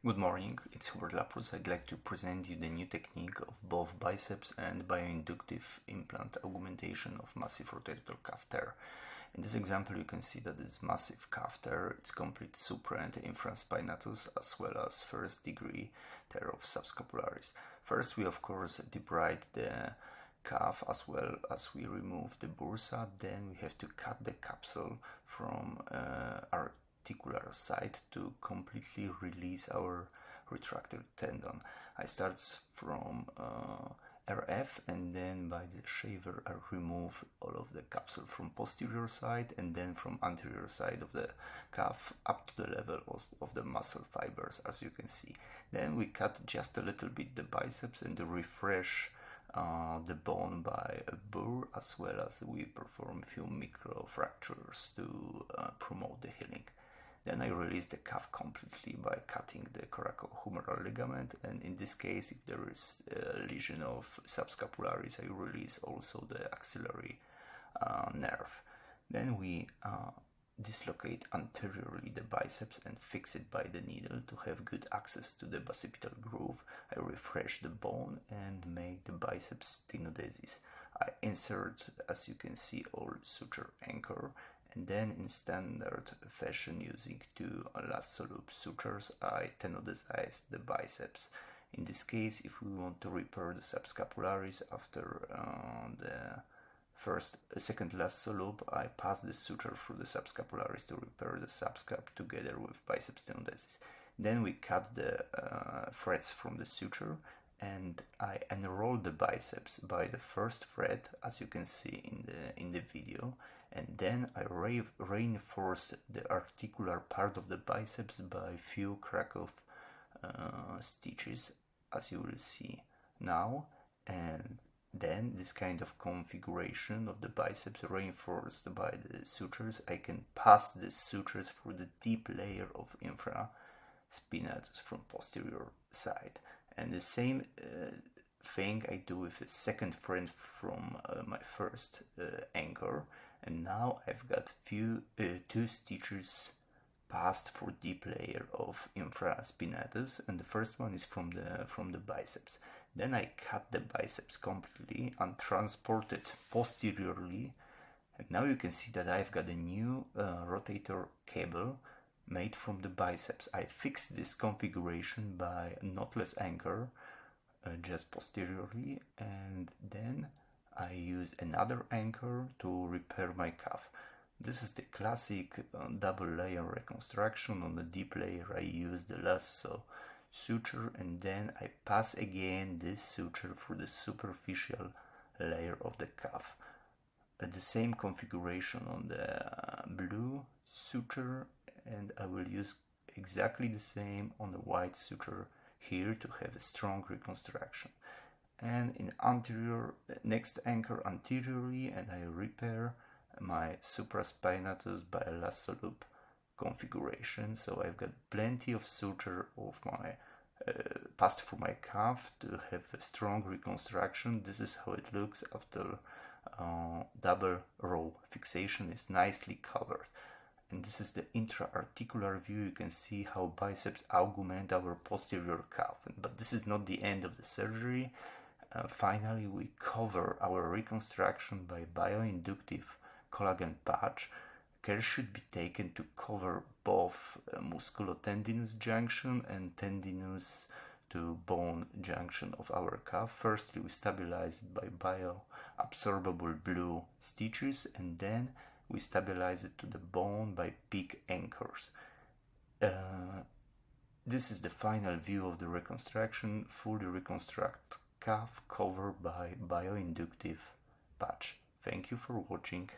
Good morning, it's Hubert Lapros. I'd like to present you the new technique of both biceps and bioinductive implant augmentation of massive rotator cuff tear. In this example you can see that this massive cuff tear, it's complete supra and infraspinatus as well as first degree tear of subscapularis. First we of course debride the cuff as well as we remove the bursa, then we have to cut the capsule from our articular side to completely release our retractor tendon. I start from RF and then by the shaver I remove all of the capsule from posterior side and then from anterior side of the cuff up to the level of the muscle fibers, as you can see. Then we cut just a little bit the biceps and refresh the bone by a burr, as well as we perform few micro fractures to promote the healing. Then I release the cuff completely by cutting the coracohumeral ligament, and in this case, if there is a lesion of subscapularis, I release also the axillary nerve. Then we dislocate anteriorly the biceps and fix it by the needle to have good access to the bicipital groove. I refresh the bone and make the biceps stenodesis. I insert, as you can see, all suture anchor, and then in standard fashion using two lasso loop sutures I tenodesize the biceps. In this case, if we want to repair the subscapularis after the second lasso loop, I pass the suture through the subscapularis to repair the subscap together with biceps tenodesis. Then we cut the threads from the suture and I unroll the biceps by the first thread, as you can see in the video, and then I reinforce the articular part of the biceps by few Krakow stitches, as you will see now. And then this kind of configuration of the biceps reinforced by the sutures, I can pass the sutures through the deep layer of infraspinatus from posterior side. And the same thing I do with a second thread from my first anchor, and now I've got two stitches passed for deep layer of infraspinatus, and the first one is from the biceps. Then I cut the biceps completely and transport it posteriorly, and now you can see that I've got a new rotator cable made from the biceps. I fixed this configuration by a knotless anchor just posteriorly, and then I use another anchor to repair my cuff. This is the classic double layer reconstruction. On the deep layer I use the lasso suture, and then I pass again this suture through the superficial layer of the cuff. The same configuration on the blue suture, and I will use exactly the same on the white suture here to have a strong reconstruction. And in anterior, next anchor anteriorly, and I repair my supraspinatus by a lasso loop configuration. So I've got plenty of suture of my passed through my cuff to have a strong reconstruction. This is how it looks after double row fixation is nicely covered. And this is the intra-articular view. You can see how biceps augment our posterior cuff. But this is not the end of the surgery. Finally, we cover our reconstruction by bioinductive collagen patch. Care should be taken to cover both musculotendinous junction and tendinous to bone junction of our cuff. Firstly, we stabilize it by bioabsorbable blue stitches, and then we stabilize it to the bone by peak anchors. This is the final view of the reconstruction, fully reconstruct cuff covered by bioinductive patch. Thank you for watching.